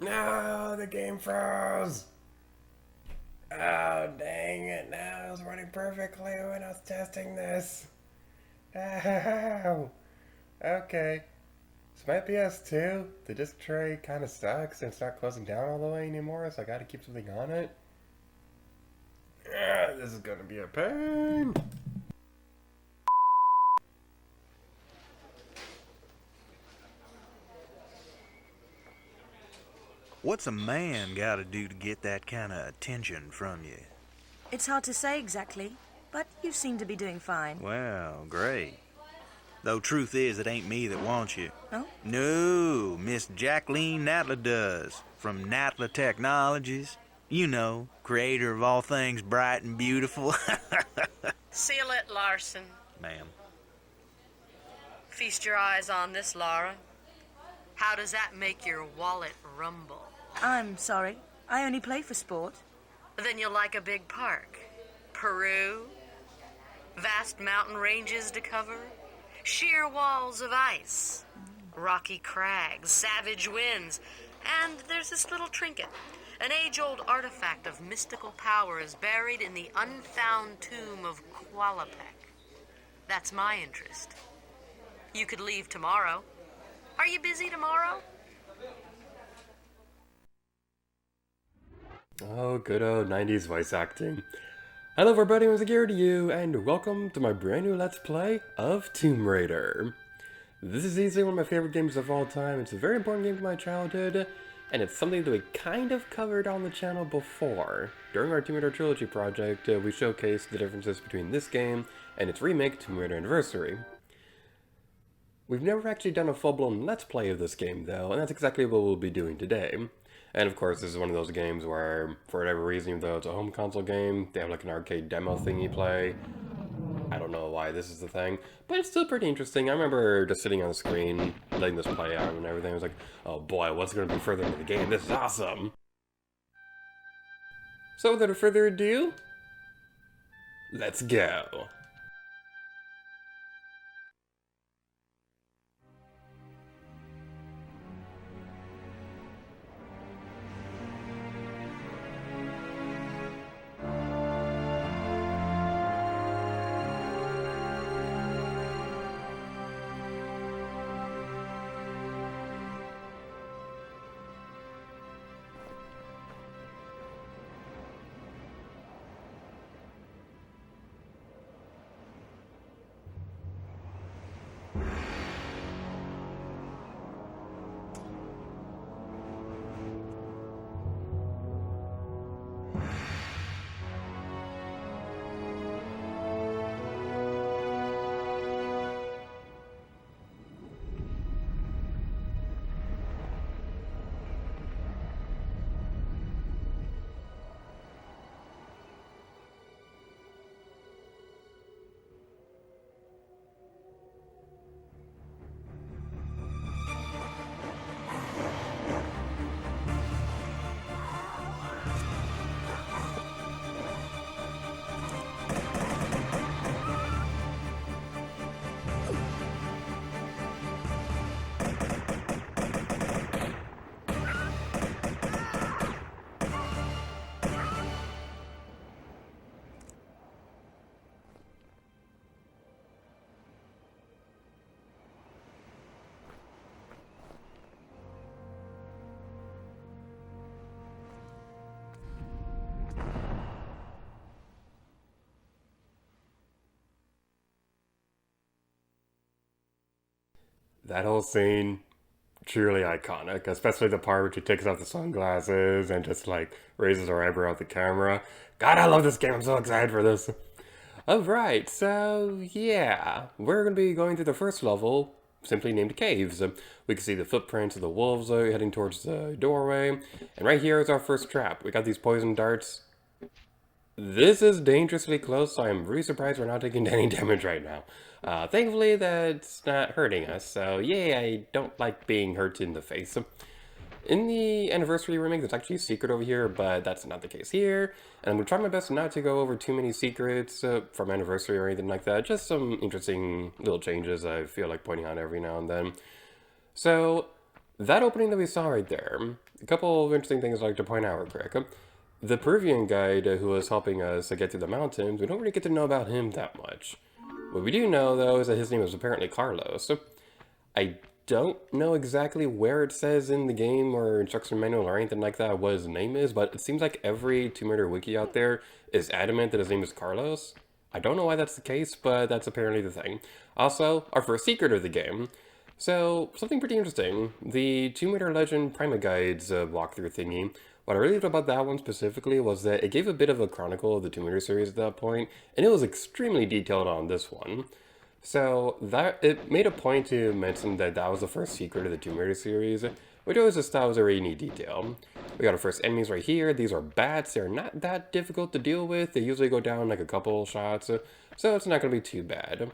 No, the game froze. Oh, dang it. No, I was running perfectly when I was testing this. Oh, okay. So my PS2, the disc tray kind of sucks and it's not closing down all the way anymore, so I gotta keep something on it. This is gonna be a pain. What's a man gotta do to get that kind of attention from you? It's hard to say exactly, but you seem to be doing fine. Well, great. Though truth is, it ain't me that wants you. Oh? No, Miss Jacqueline Natla does, from Natla Technologies. You know, creator of all things bright and beautiful. Seal it, Larson. Ma'am. Feast your eyes on this, Laura. How does that make your wallet rumble? I'm sorry. I only play for sport. Then you'll like a big park. Peru, vast mountain ranges to cover, sheer walls of ice, rocky crags, savage winds, and there's this little trinket. An age-old artifact of mystical power is buried in the unfound tomb of Qualapec. That's my interest. You could leave tomorrow. Are you busy tomorrow? Oh, good old 90s voice acting. Hello everybody, I'm Zagir to you, and welcome to my brand new Let's Play of Tomb Raider. This is easily one of my favorite games of all time. It's a very important game from my childhood, and it's something that we kind of covered on the channel before. During our Tomb Raider Trilogy project, we showcased the differences between this game and its remake, Tomb Raider Anniversary. We've never actually done a full-blown Let's Play of this game though, and that's exactly what we'll be doing today. And of course, this is one of those games where, for whatever reason, even though it's a home console game, they have like an arcade demo thing you play. I don't know why this is the thing, but it's still pretty interesting. I remember just sitting on the screen, letting this play out and everything. I was like, oh boy, what's going to be further into the game? This is awesome! So without further ado, let's go! That whole scene, truly iconic, especially the part where she takes off the sunglasses and just like raises her eyebrow at the camera. God, I love this game. I'm so excited for this. Alright, so yeah, we're going to be going through the first level, simply named Caves. We can see the footprints of the wolves heading towards the doorway, and right here is our first trap. We got these poison darts. This is dangerously close, so I'm really surprised we're not taking any damage right now. Thankfully, that's not hurting us, so yay, I don't like being hurt in the face. In the Anniversary remake, there's actually a secret over here, but that's not the case here. And I'm going to try my best not to go over too many secrets from Anniversary or anything like that. Just some interesting little changes I feel like pointing out every now and then. So, That opening that we saw right there, a couple of interesting things I'd like to point out real quick. The Peruvian guide who was helping us get through the mountains, we don't really get to know about him that much. What we do know, though, is that his name is apparently Carlos. I don't know exactly where it says in the game or instruction manual or anything like that what his name is, but it seems like every Tomb Raider wiki out there is adamant that his name is Carlos. I don't know why that's the case, but that's apparently the thing. Also, our first secret of the game. So, something pretty interesting. The Tomb Raider Legend Prima Guides walkthrough thingy. What I really loved about that one specifically was that it gave a bit of a chronicle of the Tomb Raider series at that point, and it was extremely detailed on this one. So that it made a point to mention that that was the first secret of the Tomb Raider series, which I always just thought was a really neat detail. We got our first enemies right here. These are bats. They're not that difficult to deal with. They usually go down like a couple shots, so it's not going to be too bad.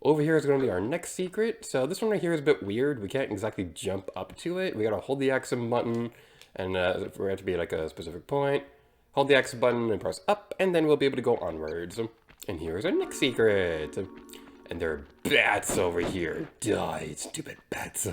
Over here is going to be our next secret. So this one right here is a bit weird. We can't exactly jump up to it. We got to hold the X button, and we have to be like a specific point. Hold the X button and press up, and then we'll be able to go onwards. And here's our next secret. And there are bats over here. Die, stupid bats.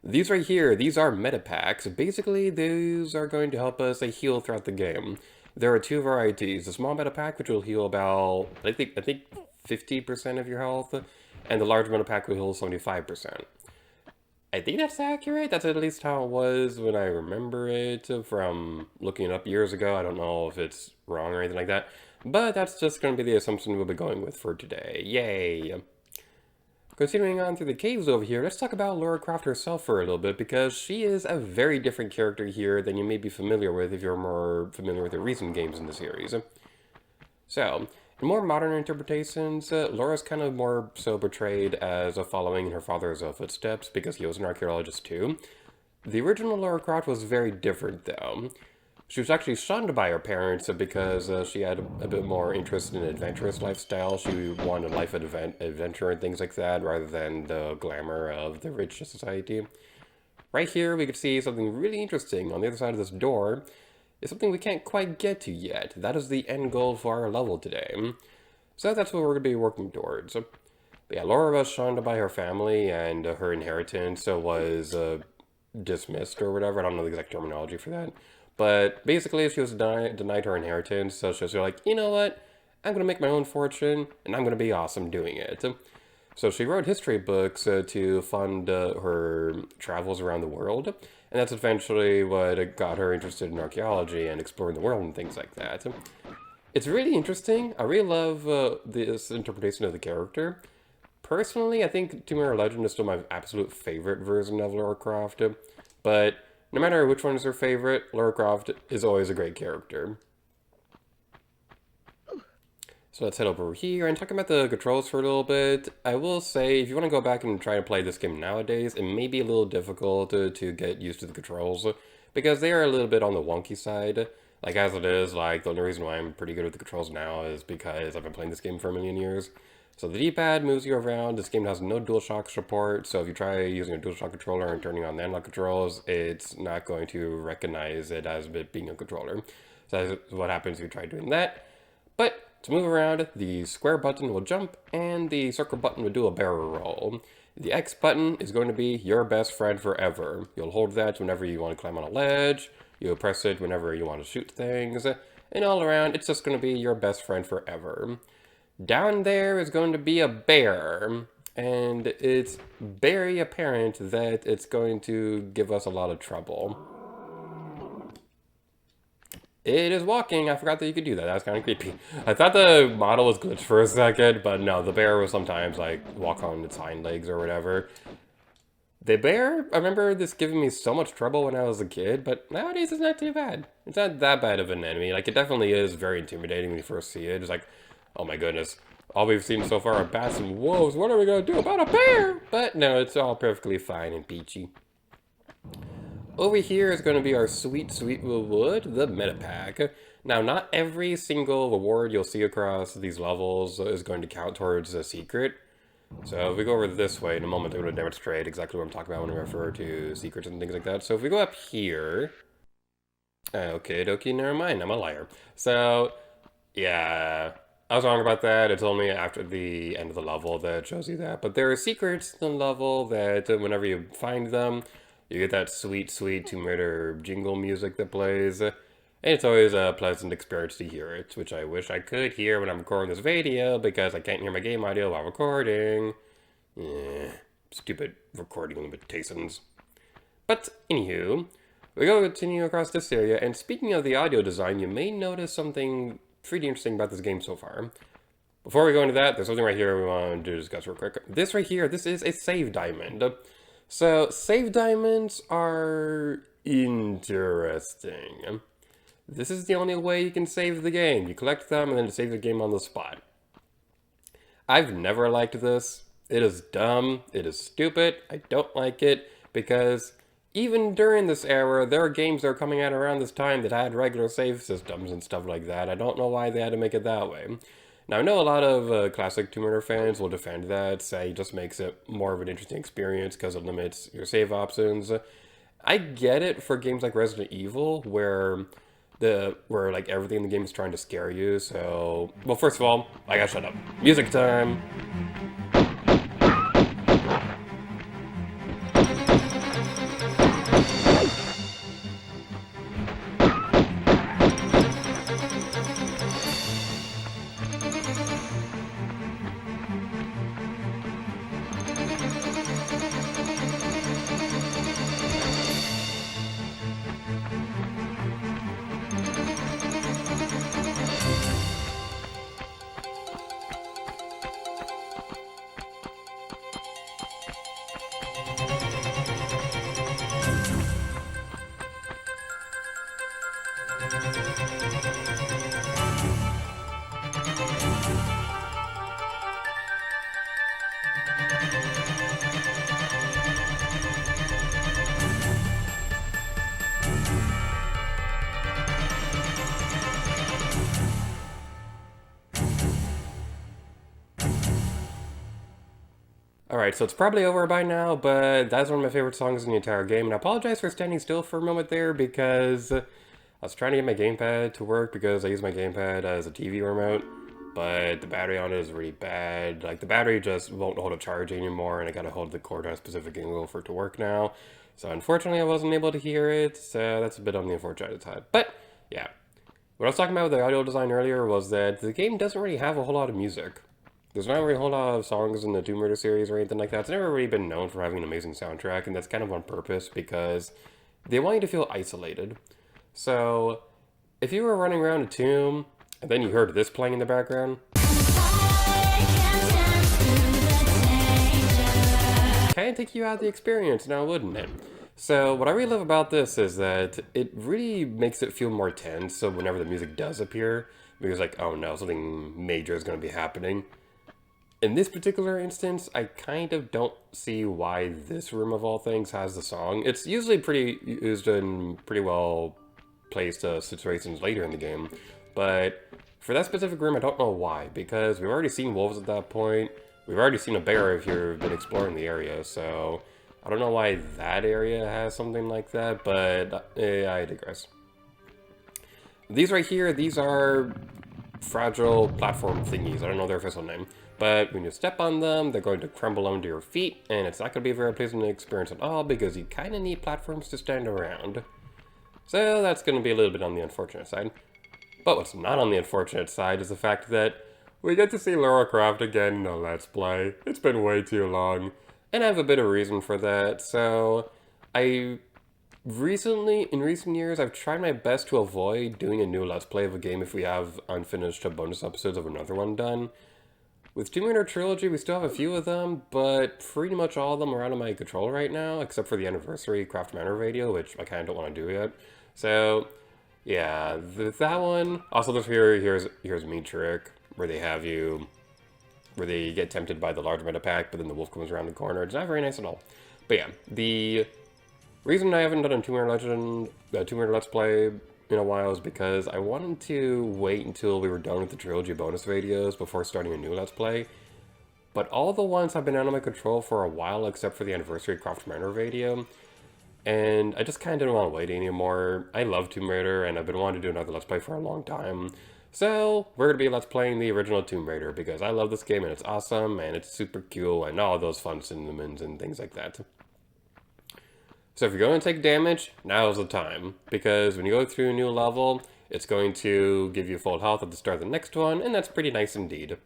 These right here, these are meta packs. Basically, these are going to help us heal throughout the game. There are two varieties. The small meta pack, which will heal about, I think 50% of your health, and the large meta pack will heal 75%. I think that's accurate. That's at least how it was when I remember it from looking it up years ago. I don't know if it's wrong or anything like that. But that's just going to be the assumption we'll be going with for today. Yay! Continuing on through the caves over here, let's talk about Lara Croft herself for a little bit, because she is a very different character here than you may be familiar with if you're more familiar with the recent games in the series. So, in more modern interpretations, Laura's kind of more so portrayed as following in her father's footsteps, because he was an archaeologist too. The original Lara Croft was very different though. She was actually shunned by her parents because she had a bit more interest in an adventurous lifestyle. She wanted a life of adventure and things like that, rather than the glamour of the rich society. Right here, we can see something really interesting. On the other side of this door is something we can't quite get to yet. That is the end goal for our level today. So that's what we're going to be working towards. But yeah, Laura was shunned by her family, and her inheritance was dismissed or whatever. I don't know the exact terminology for that. But basically, she was denied her inheritance, so she was like, you know what? I'm going to make my own fortune, and I'm going to be awesome doing it. So she wrote history books to fund her travels around the world, and that's eventually what got her interested in archaeology and exploring the world and things like that. It's really interesting. I really love this interpretation of the character. Personally, I think Tomb Raider Legend is still my absolute favorite version of Lara Croft, but no matter which one is her favorite, Lara Croft is always a great character. So let's head over here and talk about the controls for a little bit. I will say, if you want to go back and try to play this game nowadays, it may be a little difficult to get used to the controls, because they are a little bit on the wonky side. Like, as it is, like, the only reason why I'm pretty good with the controls now is because I've been playing this game for a million years. So the D-pad moves you around. This game has no DualShock support, so if you try using a DualShock controller and turning on the analog controls, it's not going to recognize it as it being a controller. So that's what happens if you try doing that. But to move around, the square button will jump, and the circle button will do a barrel roll. The X button is going to be your best friend forever. You'll hold that whenever you want to climb on a ledge, you'll press it whenever you want to shoot things, and all around, it's just going to be your best friend forever. Down there is going to be a bear, and it's very apparent that it's going to give us a lot of trouble. It is walking. I forgot that you could do that. That was kind of creepy. I thought the model was glitched for a second, but no, the bear will sometimes like walk on its hind legs or whatever. The bear, I remember this giving me so much trouble when I was a kid, but nowadays it's not too bad. It's not that bad of an enemy. Like, it definitely is very intimidating when you first see it. It's like, oh my goodness, all we've seen so far are bats and wolves. What are we going to do about a bear? But no, it's all perfectly fine and peachy. Over here is going to be our sweet, sweet reward, the meta pack. Now, not every single reward you'll see across these levels is going to count towards a secret. So if we go over this way, in a moment I'm going to demonstrate exactly what I'm talking about when I refer to secrets and things like that. So if we go up here... Okay, dokie, never mind, I'm a liar. So, yeah... I was wrong about that. It's only after the end of the level that it shows you that. But there are secrets in the level that whenever you find them, you get that sweet, sweet Tomb Raider jingle music that plays. And it's always a pleasant experience to hear it, which I wish I could hear when I'm recording this video because I can't hear my game audio while recording. Yeah, stupid recording limitations. But, anywho, we go continue across this area, and speaking of the audio design, you may notice something pretty interesting about this game so far. Before we go into that, there's something right here we want to discuss real quick. This right here, this is a save diamond. So, save diamonds are interesting. This is the only way you can save the game. You collect them and then save the game on the spot. I've never liked this. It is dumb. It is stupid. I don't like it because even during this era, there are games that are coming out around this time that had regular save systems and stuff like that. I don't know why they had to make it that way. Now, I know a lot of classic Tomb Raider fans will defend that, say it just makes it more of an interesting experience because it limits your save options. I get it for games like Resident Evil, where like everything in the game is trying to scare you. So, well, first of all, I gotta shut up. Music time. Alright, so it's probably over by now, but that's one of my favorite songs in the entire game, and I apologize for standing still for a moment there because I was trying to get my gamepad to work because I use my gamepad as a TV remote, but the battery on it is really bad. Like, the battery just won't hold a charge anymore, and I gotta hold the cord on a specific angle for it to work now. So unfortunately, I wasn't able to hear it, so that's a bit on the unfortunate side. But, yeah. What I was talking about with the audio design earlier was that the game doesn't really have a whole lot of music. There's not really a whole lot of songs in the Tomb Raider series or anything like that. It's never really been known for having an amazing soundtrack, and that's kind of on purpose because they want you to feel isolated. So, if you were running around a tomb, and then you heard this playing in the background, kind of take you out of the experience now, wouldn't it? So, what I really love about this is that it really makes it feel more tense, so whenever the music does appear, because like, oh no, something major is going to be happening. In this particular instance, I kind of don't see why this room of all things has the song. It's usually pretty used in pretty well placed situations later in the game, but for that specific room, I don't know why, because we've already seen wolves at that point. We've already seen a bear if you've been exploring the area, so I don't know why that area has something like that, but I digress. These right here, these are fragile platform thingies. I don't know their official name. But when you step on them, they're going to crumble onto your feet, and it's not going to be a very pleasant experience at all because you kind of need platforms to stand around. So that's going to be a little bit on the unfortunate side. But what's not on the unfortunate side is the fact that we get to see Lara Croft again in a Let's Play. It's been way too long, and I have a bit of reason for that. So in recent years, I've tried my best to avoid doing a new Let's Play of a game if we have unfinished bonus episodes of another one done. With Tomb Raider Trilogy, we still have a few of them, but pretty much all of them are out of my control right now, except for the Anniversary Craft Manor video, which I kind of don't want to do yet. So, yeah, that one. Also, here's Meat Trick, where they get tempted by the large meta pack, but then the wolf comes around the corner. It's not very nice at all. But yeah, the reason I haven't done a Tomb Raider Let's Play in a while is because I wanted to wait until we were done with the trilogy bonus videos before starting a new Let's Play. But all the ones have been out of my control for a while except for the Anniversary Craft Manor video. And I just kind of didn't want to wait anymore. I love Tomb Raider and I've been wanting to do another Let's Play for a long time. So, we're going to be Let's Playing the original Tomb Raider, because I love this game, and it's awesome, and it's super cool, and all those fun cinnamons and things like that. So if you're going to take damage, now's the time, because when you go through a new level, it's going to give you full health at the start of the next one, and that's pretty nice indeed.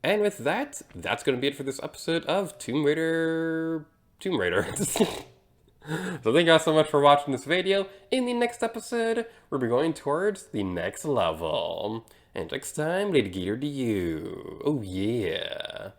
And with that, that's going to be it for this episode of Tomb Raider... So thank you all so much for watching this video. In the next episode, we'll be going towards the next level. And next time, Lady Gator to you. Oh yeah.